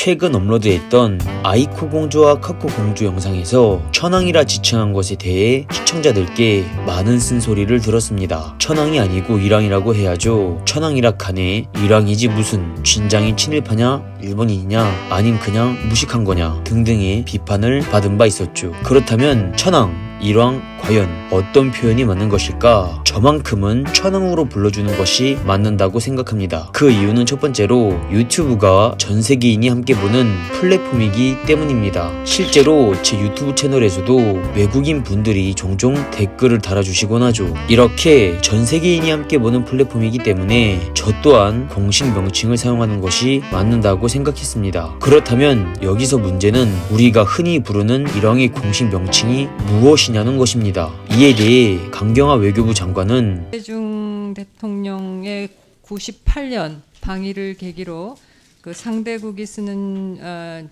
최근 업로드했던 아이코 공주와 카코 공주 영상에서 천황이라 지칭한 것에 대해 시청자들께 많은 쓴소리를 들었습니다. 천황이 아니고 일왕이라고 해야죠. 천황이라 카네 일왕이지 무슨 진장이 친일파냐 일본인이냐 아님 그냥 무식한 거냐 등등의 비판을 받은 바 있었죠. 그렇다면 천황 일왕 과연 어떤 표현이 맞는 것일까? 저만큼은 천황으로 불러주는 것이 맞는다고 생각합니다. 그 이유는 첫 번째로 유튜브가 전 세계인이 함께 보는 플랫폼이기 때문입니다. 실제로 제 유튜브 채널에서도 외국인 분들이 종종 댓글을 달아주시곤 하죠. 이렇게 전 세계인이 함께 보는 플랫폼이기 때문에 저 또한 공식 명칭을 사용하는 것이 맞는다고 생각했습니다. 그렇다면 여기서 문제는 우리가 흔히 부르는 일왕의 공식 명칭이 무엇이냐는 것입니다. 이에 대해 강경화 외교부 장관은 김대중 대통령의 98년 방위를 계기로 그 상대국이 쓰는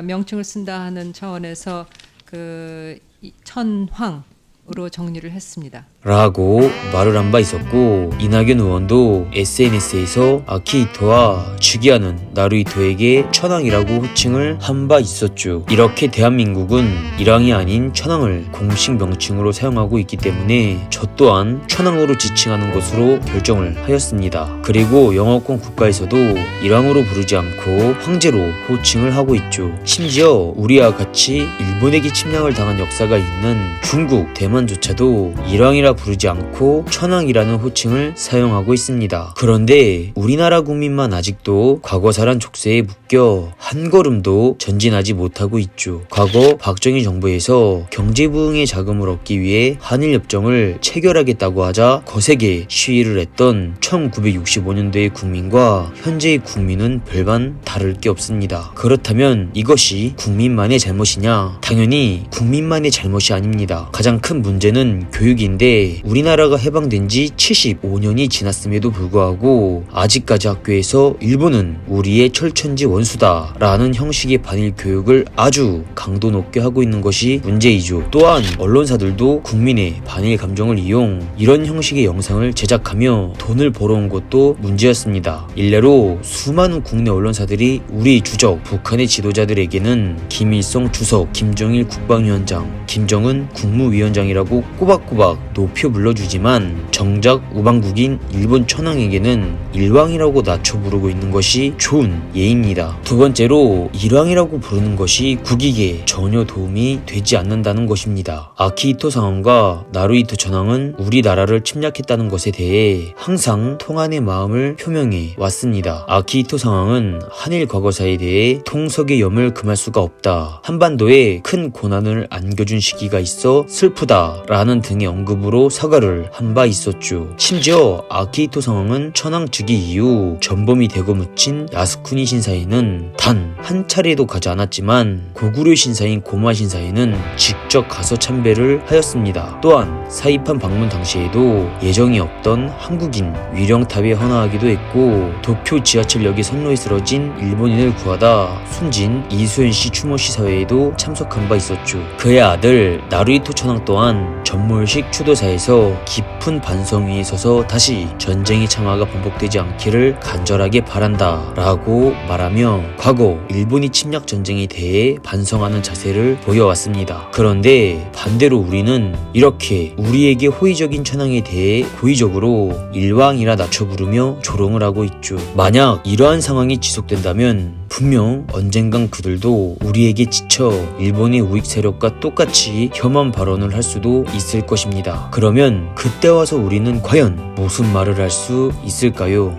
명칭을 쓴다 하는 차원에서 그 천황으로 정리를 했습니다. 라고 말을 한 바 있었고, 이낙연 의원도 SNS에서 아키히토와 즉위하는 나루히토에게 천황이라고 호칭을 한 바 있었죠. 이렇게 대한민국은 일왕이 아닌 천황을 공식 명칭으로 사용하고 있기 때문에 저 또한 천황으로 지칭하는 것으로 결정을 하였습니다. 그리고 영어권 국가에서도 일왕으로 부르지 않고 황제로 호칭을 하고 있죠. 심지어 우리와 같이 일본에게 침략을 당한 역사가 있는 중국, 대만조차도 일왕이라 부르지 않고 천황이라는 호칭을 사용하고 있습니다. 그런데 우리나라 국민만 아직도 과거사란 족쇄에 묶여 한 걸음도 전진하지 못하고 있죠. 과거 박정희 정부에서 경제 부흥의 자금을 얻기 위해 한일협정을 체결하겠다고 하자 거세게 시위를 했던 1965년도의 국민과 현재의 국민은 별반 다를 게 없습니다. 그렇다면 이것이 국민만의 잘못이냐? 당연히 국민만의 잘못이 아닙니다. 가장 큰 문제는 교육인데 우리나라가 해방된 지 75년이 지났음에도 불구하고 아직까지 학교에서 일본은 우리의 철천지 원수다 라는 형식의 반일 교육을 아주 강도 높게 하고 있는 것이 문제이죠. 또한 언론사들도 국민의 반일 감정을 이용 이런 형식의 영상을 제작하며 돈을 벌어온 것도 문제였습니다. 일례로 수많은 국내 언론사들이 우리 주적 북한의 지도자들에게는 김일성 주석, 김정일 국방위원장, 김정은 국무위원장이라고 꼬박꼬박 높여 불러주지만 정작 우방국인 일본 천황에게는 일왕이라고 낮춰 부르고 있는 것이 좋은 예입니다. 두 번째로 일왕이라고 부르는 것이 국익에 전혀 도움이 되지 않는다는 것입니다. 아키히토 상황과 나루히토 천황은 우리나라를 침략했다는 것에 대해 항상 통한의 마음을 표명해 왔습니다. 아키히토 상황은 한일 과거사에 대해 통석의 염을 금할 수가 없다. 한반도에 큰 고난을 안겨준 시기가 있어 슬프다 라는 등의 언급으로 사과를 한 바 있었죠. 심지어 아키히토 상황은 천황 즉위 이후 전범이 되고 묻힌 야스쿠니 신사에는 단 한 차례도 가지 않았지만 고구려 신사인 고마 신사에는 직접 가서 참배를 하였습니다. 또한 사이판 방문 당시에도 예정이 없던 한국인 위령탑에 헌화하기도 했고 도쿄 지하철역에 선로에 쓰러진 일본인을 구하다 숨진 이수연씨 추모시 사회에도 참석한 바 있었죠. 그의 아들 나루히토 천황 또한 전몰식 추도사에서 깊은 반성 위에 서서 다시 전쟁의 참화가 반복되지 않기를 간절하게 바란다 라고 말하며 과거 일본이 침략 전쟁에 대해 반성하는 자세를 보여왔습니다. 그런데 반대로 우리는 이렇게 우리에게 호의적인 천황에 대해 고의적으로 일왕이라 낮춰 부르며 조롱을 하고 있죠. 만약 이러한 상황이 지속된다면 분명 언젠간 그들도 우리에게 지쳐 일본의 우익 세력과 똑같이 혐한 발언을 할 수도 있을 것입니다. 그러면 그때 와서 우리는 과연 무슨 말을 할 수 있을까요?